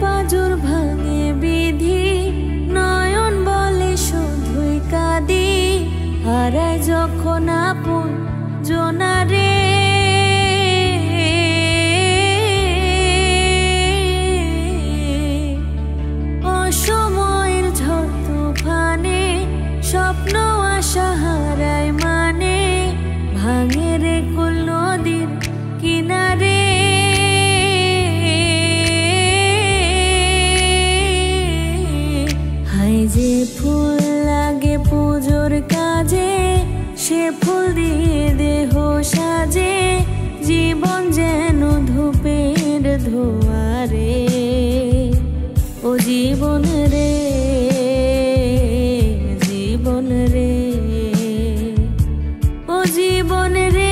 পাজর ভাঙে বিধি, নয়ন বলে শুধুই কাঁদি, হারায় যখন আপন জনারে। অসময়ের ঝড় তুফানে স্বপ্ন আশা হারায় মানে, ভাঙে রে কুল নদীর কিনারে। হায় যে ফুল লাগে পুজোর কাজে, সে ফুল দিয়ে দেহ সাজে, জীবন যেন ধূপের ধোয়ারে। ও জীবন রে, জীবন রে, ও জীবন রে।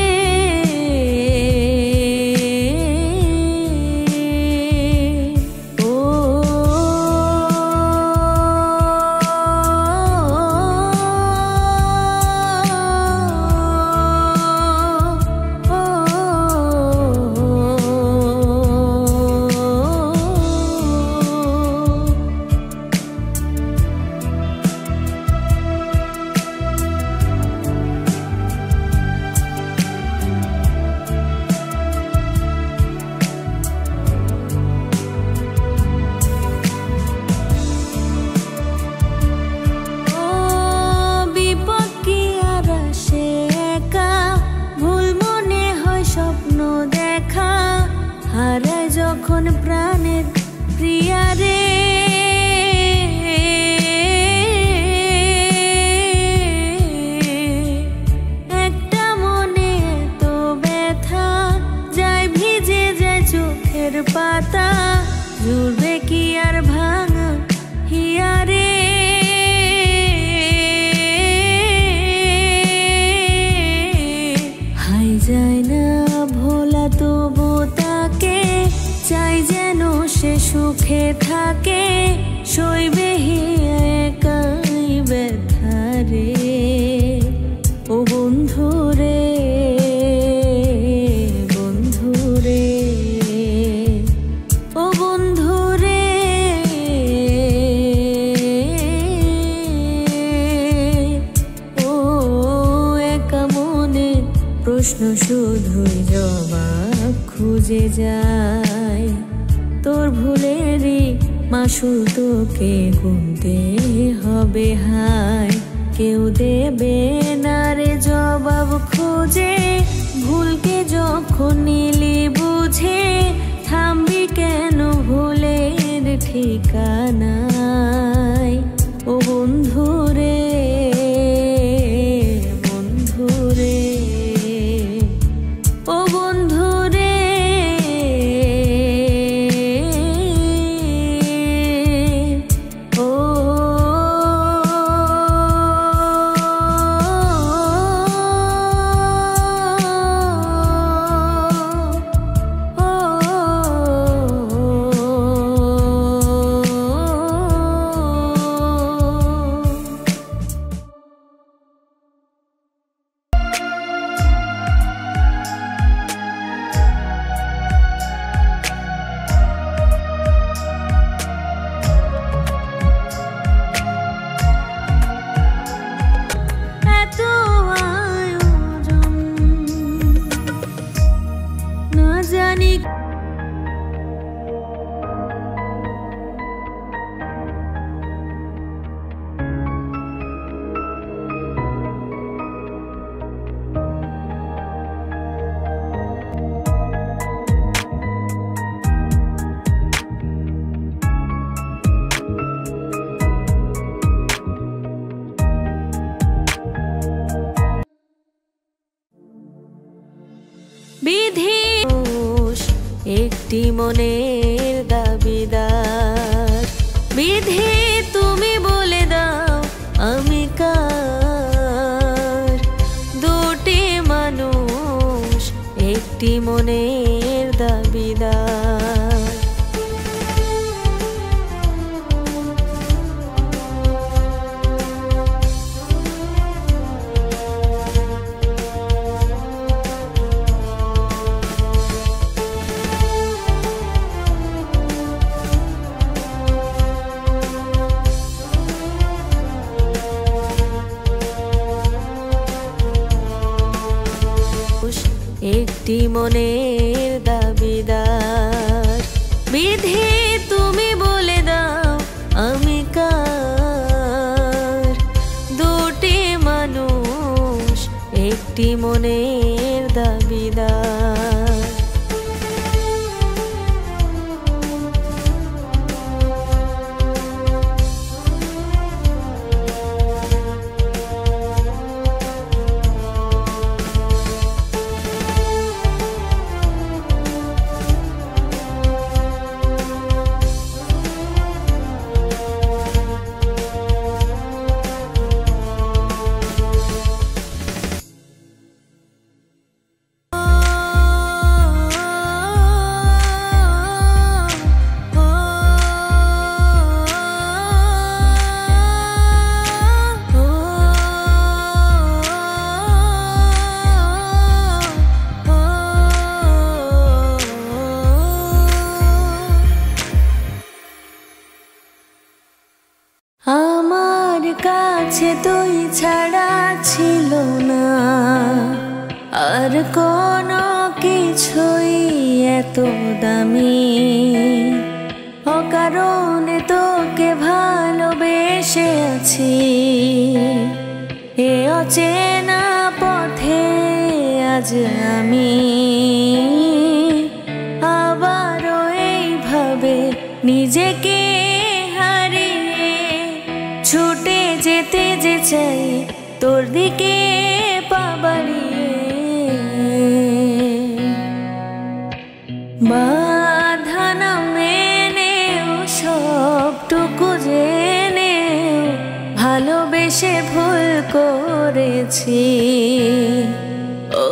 হারায় যখন প্রাণের প্রিয়ারে, একটা মনে তো ব্যথা, যায় ভিজে যায় চোখের পাতা, জুড়বে কি আর ভাঙা হিয়ারে। হাই যায় না ভোলা তবু তাকে, চাই যেন সে সুখে থাকে, সইবে একাই ব্যথা রে। ও বন্ধু রে, বন্ধু রে, ও বন্ধু রে। ও একা মনে প্রশ্ন শুধুই জবাব খুঁজে যায়, তোর ভুলেরই মাসুল তোকে গুনতে হবে হায়। কেউ দেবে না রে জবাব খুঁজে, ভুলকে যখন নিলি বুঝে, থামবি কেন ভুলের ঠিকানায়। ও বন্ধু রে, বন্ধু রে, ও বন্ধু রে। বিধি একটি মনের দাবিদার, বিধি তুমি বলে দাও আমি কার। দুটি মানুষ একটি মনের দাবিদার। একটি মনের দাবিদার। বিধি তুমি বলে দাও আমি কার, দুটি মানুষ একটি মনের দাবিদার। আমার কাছে তুই ছাড়া ছিল না আর কোনো কিছুই এত দামি, অকারণে তোকে ভালোবেসে আছি। এ অচেনা পথে আজ আমি আবারও এইভাবে নিজেকে ছুটে যেতে যে চাই তোর দিকে পা বাড়িয়ে। বাধা না মেনেও সবটুকু জেনেও ভালোবেসে ভুল করেছি। ও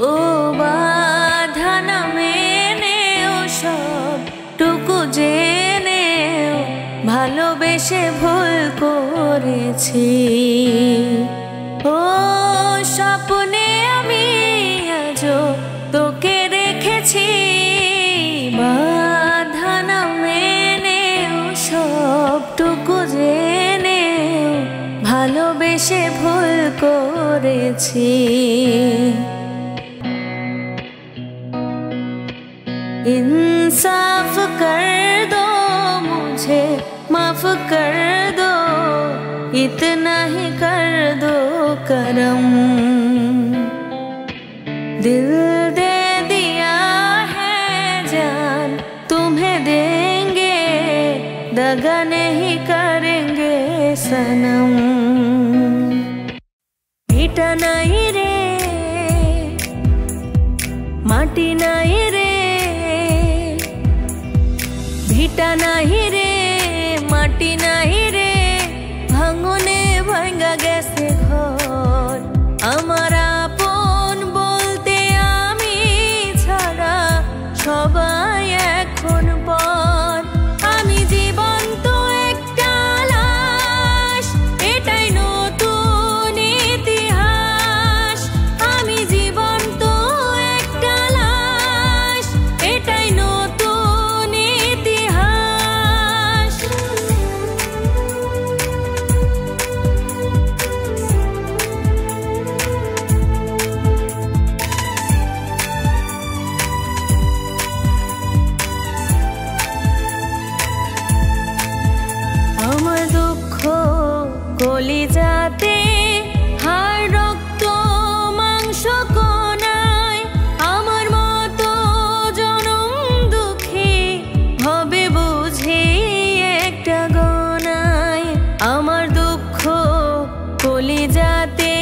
বাধা না মেনেও সবটুকু জেনেও ভালোবেসে ভুল করেছি। ও স্বপ্নে আমি আজও তোকে দেখেছি, বাধা না মেনেও সবটুকু জেনেও ভালোবেসে ভুল করেছি। इंसाफ कर दो मुझे, माफ कर दो, इतना ही कर दो करम। दिल दे दिया है जान तुम्हें देंगे, दगा नहीं करेंगे सनम। ईटा नहीं रे माटी नहीं रे, ভিটা নাহি রে মাটি নাহি রে, ভাঙনে ভাঙা গেছে ঘর। আমার আপন বলতে আমি ছাড়া সবাই এখন পর। আমি জীবন্ত একটা লাশ, এটাই নতুন ইতিহাস। আমি জীবন্ত একটা লাশ, এটাই নতুন ইতিহাস। আমার দুঃখ কলিজাতে হাড় রক্ত মাংস কোনায়, আমার মতো জনম দুঃখী হবে বুঝি একটা গোনায়। আমার দুঃখ কলিজাতে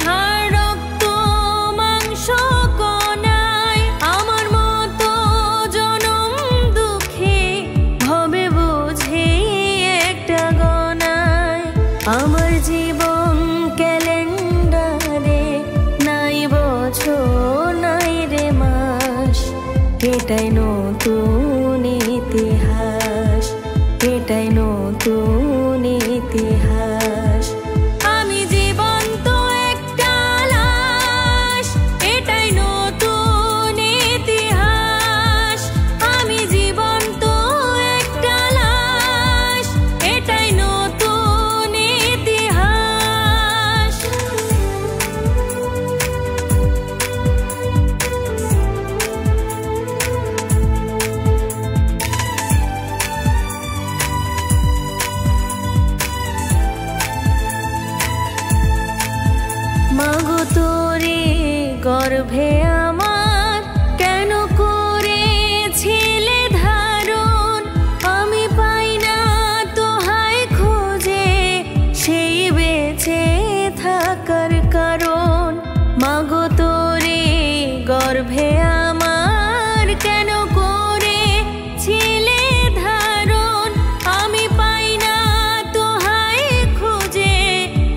হাড় রক্ত মাংস কোনায়, আমার মতো জনম দুঃখী হবে বুঝি একটা গোনায়। আমার জীবন ক্যালেন্ডারে নাই বছর নাই রে মাস, এটাই নতুন ইতিহাস, এটাই নতুন ইতিহাস। আমি জীবন্ত একটা লাশ, এটাই নতুন ইতিহাস। আমি জীবন্ত একটা লাশ, এটাই নতুন ইতিহাস। তোরে গর্ভে আমার কেন করেছিলে ধারণ আমি পাই না তোহায় খোঁজে সেই বেঁচে থাকার কারণ মাগো তোরে গর্ভে আমার কেন করেছিলে ধারণ আমি পাই না তোহায় খোঁজে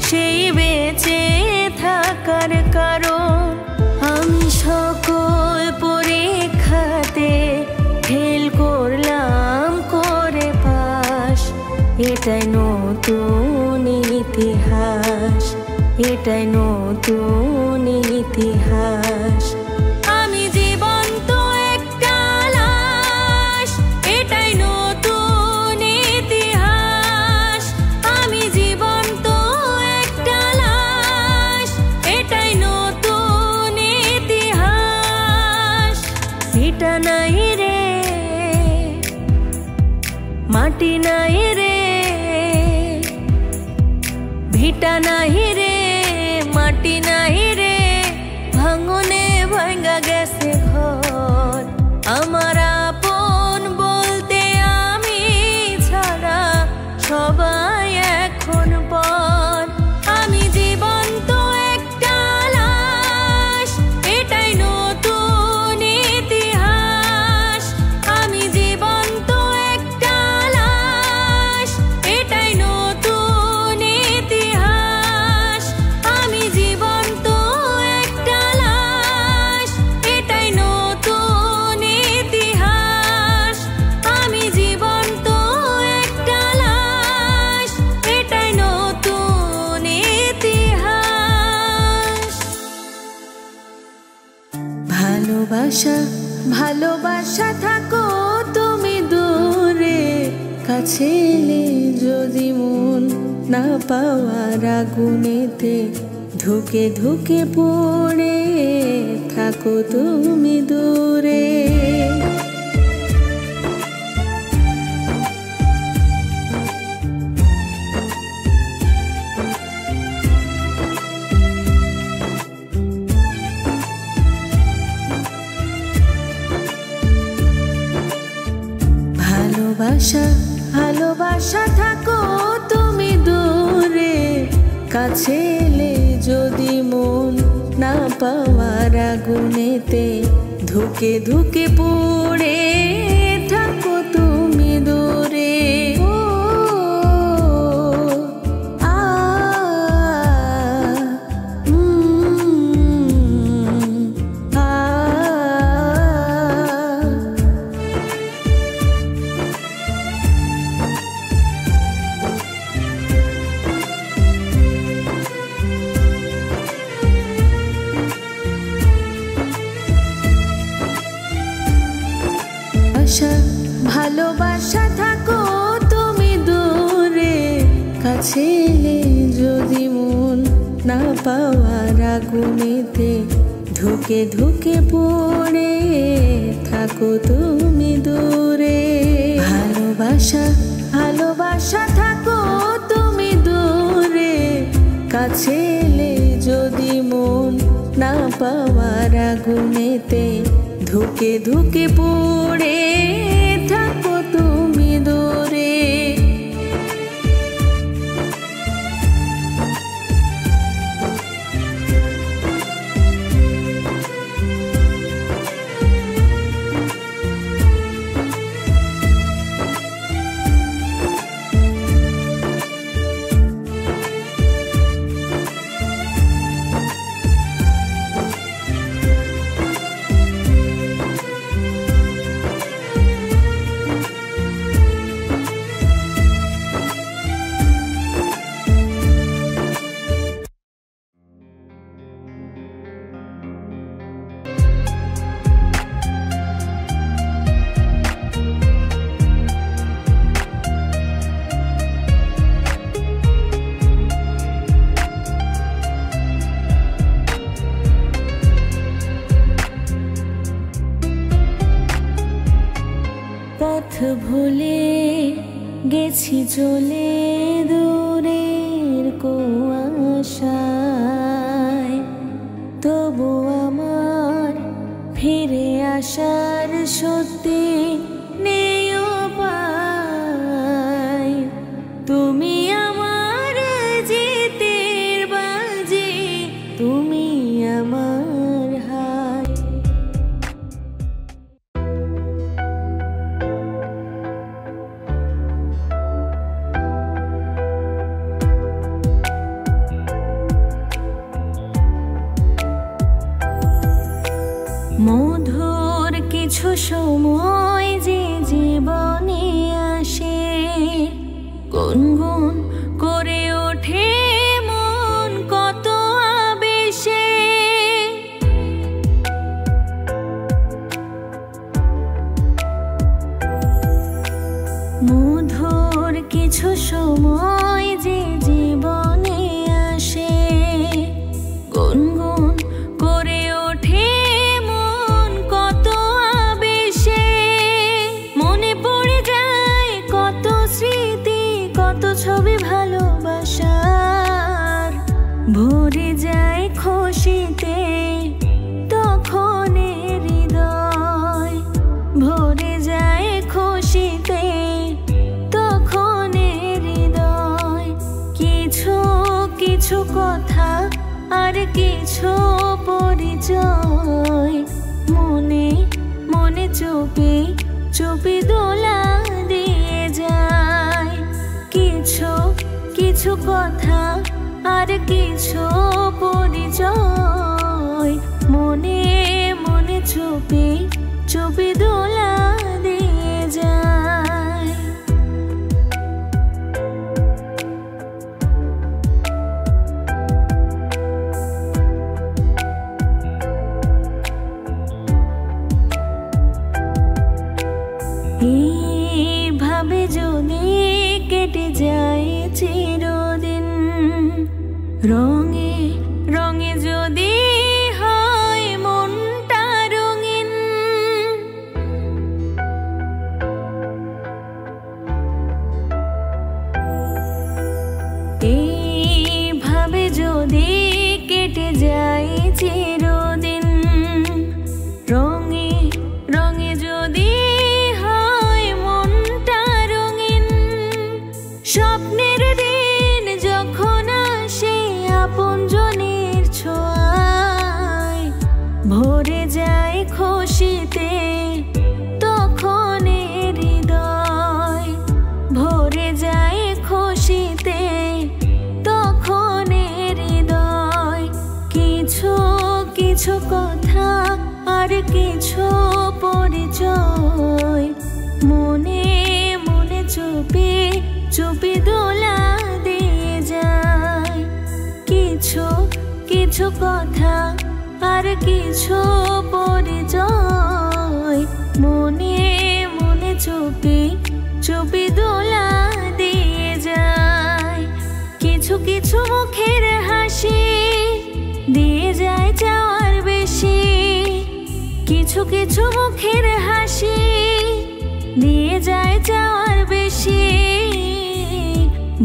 সেই বেঁচে থাকার কারণ আমি সকল পরীক্ষাতে ফেল করলাম করে পাস এটাই নতুন ইতিহাস এটাই নতুন ইতিহাস আমি জীবন্ত একটা লাশ এটাই নতুন ইতিহাস আমি জীবন্ত একটা লাশ এটাই নতুন ইতিহাস ভিটা নাই রে মাটি নাই রে ভিটা নাই রে মাটি নাই রে ভাঙনে ভাঙা গেছে ঘর আমার আপন বলতে আমি ছাড়া সবাই এখন পর আমি জীবন্ত একটা লাশ এটাই নতুন ইতিহাস আমি জীবন্ত একটা লাশ এটাই নতুন ইতিহাস আমি জীবন্ত একটা লাশ এটাই নতুন ইতিহাস আমি জীবন্ত একটা লাশ এটাই নতুন ইতিহাস ভালোবাসা ভালোবাসা থাকো তুমি দূরে কাছে এলে যদি মন না পাওয়ার আগুনেতে ধুকে ধুকে পড়ে থাকো তুমি দূরে ভালোবাসা ভালোবাসা থাকো তুমি দূরে কাছে এলে যদি মন না পাওয়ার আগুনেতে ধুকে ধুকে পড়ে থাকো তুমি দূরে ও আ আ ভালোবাসা থাকো তুমি দূরে কাছে এলে যদি মন না পাওয়ার আগুনেতে ধুকে ধুকে পড়ে থাকো তুমি দূরে ভালোবাসা ভালোবাসা থাকো তুমি দূরে কাছে এলে যদি মন না পাওয়ার আগুনেতে ধুকে ধুকে পড়ে থাকো তুমি দূরে পথ ভুলে গেছি চলে দূরের কুয়াশায় তবু আমার ফিরে আসার সত্যি নেই উপায়। তুমি আমার জিতের বাজি, তুমি আমার হার। মধুর কিছু সময় যে জীবনে আসে, গুনগুন করে ওঠে মন কত আবেশে। মধুর কিছু সময় যে জীবনে আসে, গুনগুন করে ওঠে মন কত আবেশে। মনে পড়ে যায় কত স্মৃতি, কত ছবি ভালোবাসার। ভরে যায় খুশিতে তখন হৃদয়, ভরে যায় খুশিতে তখন হৃদয়। কিছু কিছু কথা আর কিছু পরিচয়, মনে মনে চুপি চুপি দোলা দিয়ে যায়। কিছু কিছু কথা আর কিছু পরিচয়, মনে মনে চুপি চুপি দোলা দিয়ে যায়। এইভাবে যদি কেটে যায় চিরদিন, রঙে রঙে যদি হয় মনটা রঙিন। এইভাবে যদি কেটে যায় চিরদিন, রঙে রঙে যদি হয় মনটা রঙিন। স্বপ্নের দিন যখন আসে আপনজনের ছোঁয়ায়, ভরে যায় খুশিতে তখন হৃদয়, ভরে যায় খুশিতে তখন হৃদয়। কিছু কিছু কথা আর কিছু পরিচয়, মনে মনে চুপি চুপি দোলা দিয়ে যায়। কিছু কিছু কথা আর কিছু পরিচয়, মনে মনে চুপি চুপি দোলা দিয়ে যায়। কিছু কিছু মুখের হাসি দিয়ে যায় চাওয়ার বেশি, কিছু কিছু মুখের হাসি দিয়ে যায় চাওয়ার বেশি।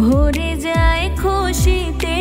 ভরে যায় খুশিতে